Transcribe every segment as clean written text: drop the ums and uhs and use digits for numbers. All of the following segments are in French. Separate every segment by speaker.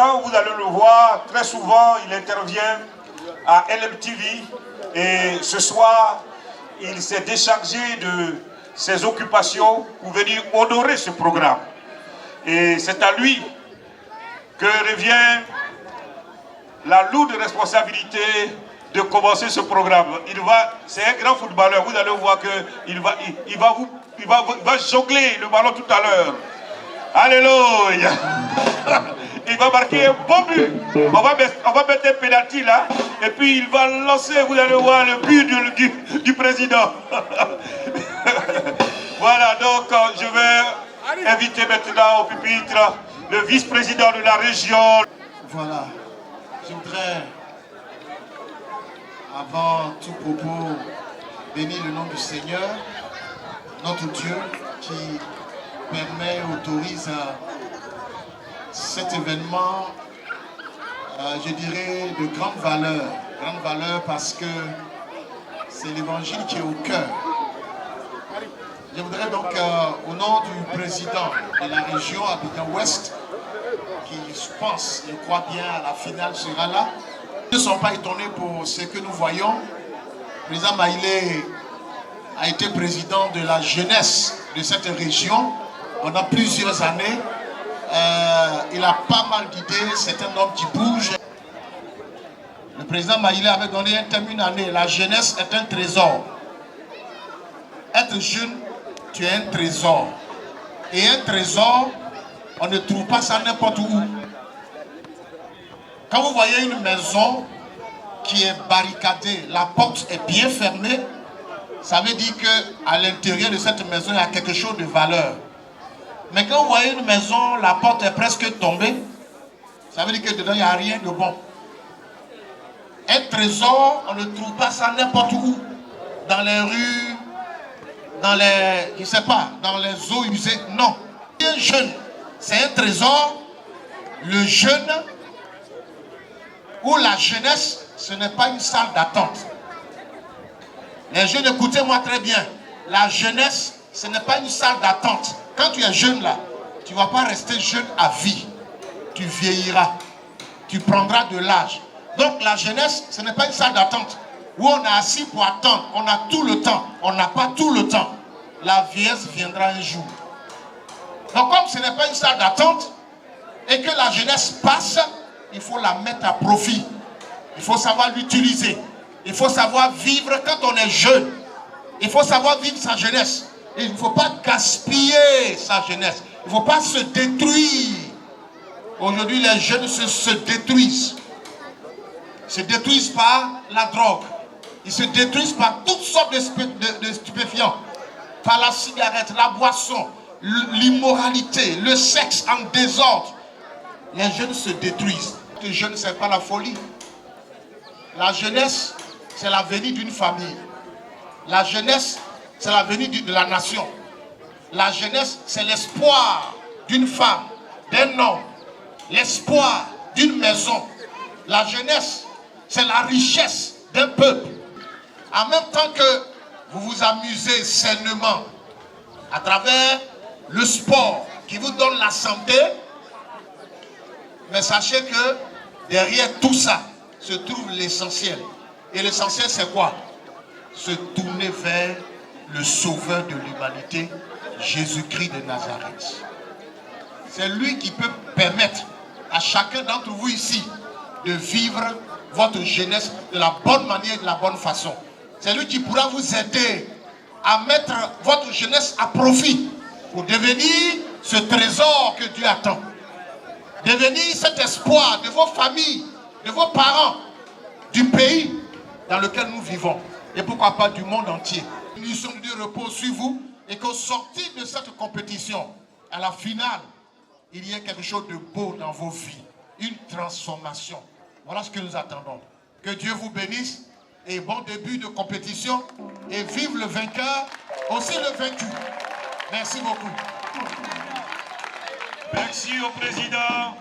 Speaker 1: président, vous allez le voir, très souvent, il intervient à LMTV. Et ce soir, il s'est déchargé de ses occupations pour venir honorer ce programme. Et c'est à lui que revient la lourde responsabilité de commencer ce programme. C'est un grand footballeur, vous allez voir qu'il va jongler le ballon tout à l'heure. Alléluia. Il va marquer un bon but. On va mettre un pénalty là. Et puis il va lancer, vous allez voir, le but du président. Voilà, donc je vais inviter maintenant au pupitre le vice-président de la région.
Speaker 2: Voilà, je voudrais, avant tout propos, bénir le nom du Seigneur, notre Dieu, qui permet, autorise cet événement, je dirais, de grande valeur parce que c'est l'évangile qui est au cœur. Je voudrais donc, au nom du président de la région Abidjan-Ouest, qui, je pense, je crois bien, à la finale sera là, ne sont pas étonnés pour ce que nous voyons. Le président Maïlé a été président de la jeunesse de cette région pendant plusieurs années. Il a pas mal d'idées, c'est un homme qui bouge. Le président Maïlé avait donné un thème une année, la jeunesse est un trésor. Être jeune, tu es un trésor. Et un trésor, on ne trouve pas ça n'importe où. Quand vous voyez une maison qui est barricadée, la porte est bien fermée, ça veut dire qu'à l'intérieur de cette maison, il y a quelque chose de valeur. Mais quand vous voyez une maison, la porte est presque tombée, ça veut dire que dedans, il n'y a rien de bon. Un trésor, on ne trouve pas ça n'importe où. Dans les rues, dans les, je sais pas, dans les eaux usées, non. Un jeune, c'est un trésor. Le jeune ou la jeunesse, ce n'est pas une salle d'attente. Les jeunes, écoutez-moi très bien. La jeunesse, ce n'est pas une salle d'attente. Quand tu es jeune là, tu ne vas pas rester jeune à vie. Tu vieilliras. Tu prendras de l'âge. Donc la jeunesse, ce n'est pas une salle d'attente où on est assis pour attendre. On a tout le temps. On n'a pas tout le temps. La vieillesse viendra un jour. Donc comme ce n'est pas une salle d'attente et que la jeunesse passe, il faut la mettre à profit. Il faut savoir l'utiliser. Il faut savoir vivre quand on est jeune. Il faut savoir vivre sa jeunesse. Et il ne faut pas gaspiller sa jeunesse. Il ne faut pas se détruire. Aujourd'hui, les jeunes se détruisent. Ils se détruisent par la drogue. Ils se détruisent par toutes sortes de stupéfiants. Par la cigarette, la boisson, l'immoralité, le sexe en désordre. Les jeunes se détruisent. Les jeunes, ce n'est pas la folie. La jeunesse, c'est l'avenir d'une famille. La jeunesse, c'est l'avenir de la nation. La jeunesse, c'est l'espoir d'une femme, d'un homme. L'espoir d'une maison. La jeunesse, c'est la richesse d'un peuple. En même temps que vous vous amusez sainement à travers le sport qui vous donne la santé, mais sachez que derrière tout ça se trouve l'essentiel. Et l'essentiel, c'est quoi? Se tourner vers le sauveur de l'humanité, Jésus-Christ de Nazareth. C'est lui qui peut permettre à chacun d'entre vous ici de vivre votre jeunesse de la bonne manière, de la bonne façon. C'est lui qui pourra vous aider à mettre votre jeunesse à profit pour devenir ce trésor que Dieu attend. Devenir cet espoir de vos familles, de vos parents, du pays dans lequel nous vivons. Et pourquoi pas du monde entier. Une mission de Dieu repose sur vous et qu'au sortir de cette compétition, à la finale, il y ait quelque chose de beau dans vos vies. Une transformation. Voilà ce que nous attendons. Que Dieu vous bénisse et bon début de compétition. Et vive le vainqueur, aussi le vaincu. Merci beaucoup.
Speaker 1: Merci au président.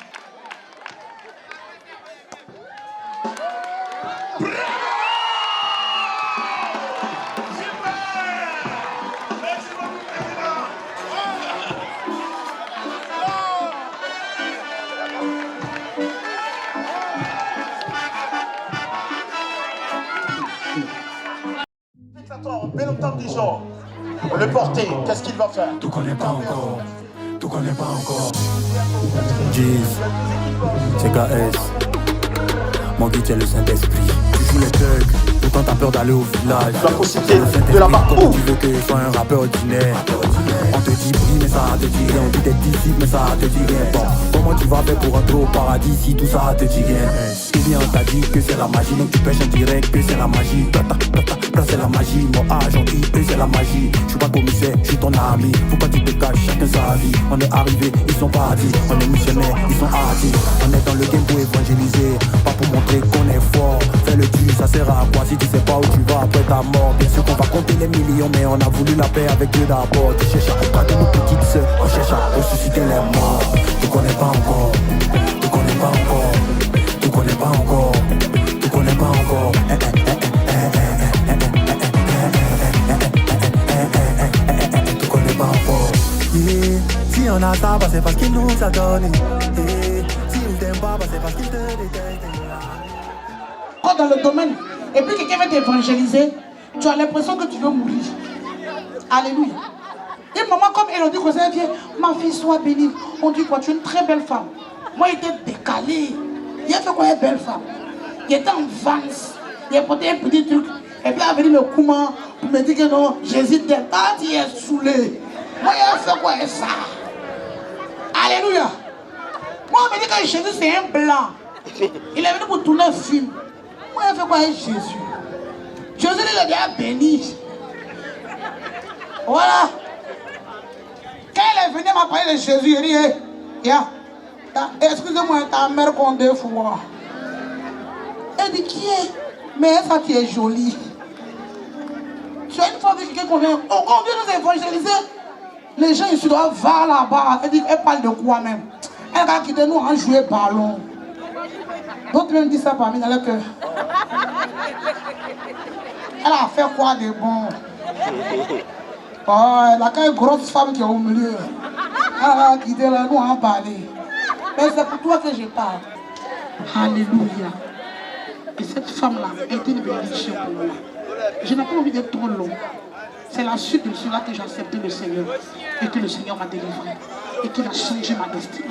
Speaker 3: temps du jour. Le porter, qu'est-ce qu'il va faire?
Speaker 4: Tu connais pas encore. Tu connais pas encore. Jeez, CKS. Mon guide c'est le Saint-Esprit. Tu joues les thugs, pourtant t'as peur d'aller au village.
Speaker 3: La possibilité de la barre.
Speaker 4: Comment tu veux que je sois un rappeur ordinaire? On te dit oui mais ça te dit rien. On dit t'es disciple mais ça te dit rien. Bon, comment tu vas faire pour entrer au paradis si tout ça te dit rien? Eh bien on t'a dit que c'est la magie, donc tu pêches en direct que c'est la magie. Là c'est la magie, mon agent eux c'est la magie. Je suis pas commissaire, je suis ton ami. Pourquoi tu te caches, chacun sa vie. On est arrivé, ils sont partis. On est missionnaires, ils sont hardis. On est dans le game pour évangéliser, pas pour montrer qu'on est fort. Fais le tu, ça sert à quoi si tu sais pas où tu vas après ta mort? Bien sûr qu'on va compter les millions, mais on a voulu la paix avec Dieu d'abord. Tu cherches à combattre nos petites sœurs, on cherche à ressusciter les morts. Tu connais pas encore, tu connais pas encore, tu connais pas encore, tu connais pas encore. Tu connais pas encore. Si on a ça, c'est parce qu'il nous a donné. Si il t'aime pas, c'est parce qu'il te déteste.
Speaker 5: Dans le domaine, et puis quelqu'un va t'évangéliser, tu as l'impression que tu veux mourir. Alléluia. Une maman comme Elodie Rosaire vient, ma fille soit bénie. On dit quoi, tu es une très belle femme. Moi, il était décalé. Il a fait quoi, une belle femme? Il était en vance. Il a porté un petit truc. Et puis, il a venu le comment pour me dire que non, j'hésite d'être. Ah, tu es saoulé. Moi, il a fait quoi, ça? Alléluia. Moi, on me dit que Jésus, c'est un blanc. Il est venu pour tourner un film. Moi, il a fait quoi avec Jésus? Jésus, il a déjà béni. Voilà. Quand il est venu m'a parlé de Jésus, il dit, excusez-moi, ta mère compte 2 fois. Elle dit, qui est? Mais ça qui est jolie. Tu as une fois vu quelqu'un qu'on vient, on vient nous évangéliser. Les gens ici doivent va là-bas. Elle dit, elle parle de quoi même? Elle va quitter nous en jouer ballon. D'autres même disent ça parmi dans le cœur. Elle a fait quoi de bon? Oh, elle a quand une grosse femme qui est au milieu. Elle va quitter là, nous en parler. Mais c'est pour toi que je parle. Alléluia. Et cette femme-là est une bénédiction pour moi. Je n'ai pas envie d'être trop long. C'est la suite de cela que j'ai accepté le Seigneur. Et que le Seigneur m'a délivré. Et qu'il a changé ma destinée.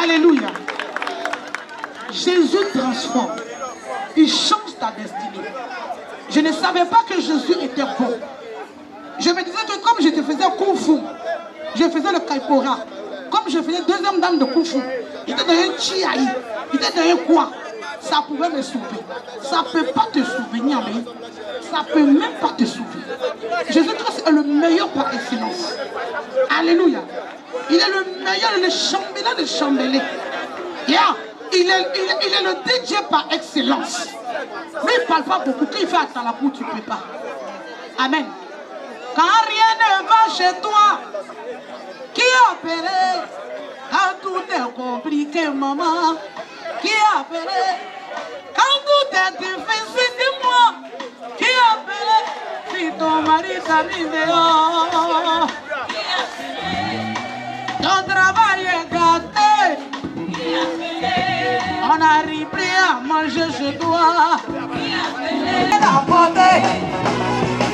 Speaker 5: Alléluia. Jésus transforme. Il change ta destinée. Je ne savais pas que Jésus était bon. Je me disais que comme je te faisais Kung Fu, je faisais le Kaipora, comme je faisais deuxième dame de Kung Fu, il était dans un Chiaï, il était dans un quoi, ça pouvait me sauver. Ça ne peut pas te souvenir, mais ça ne peut même pas te sauver. Jésus-Christ est le meilleur par excellence. Alléluia. Il est le meilleur, le chambellan de chambellés. Yeah. Il est le DJ par excellence. Lui, il ne parle pas beaucoup. Quand il fait à la cour, tu ne peux pas. Amen. Quand rien ne va chez toi, qui a appelé? Quand tout est compliqué, maman, qui a appelé? Quand tout est difficile, dis-moi, qui a appelé? Si ton mari t'a mis dehors, ton travail est gâté, on n'arrive plus à manger chez toi.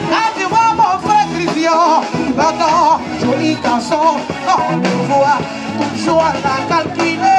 Speaker 5: Quand tu vois mon frère Christian, il va dans joli garçon, on le voit toujours à la calculer.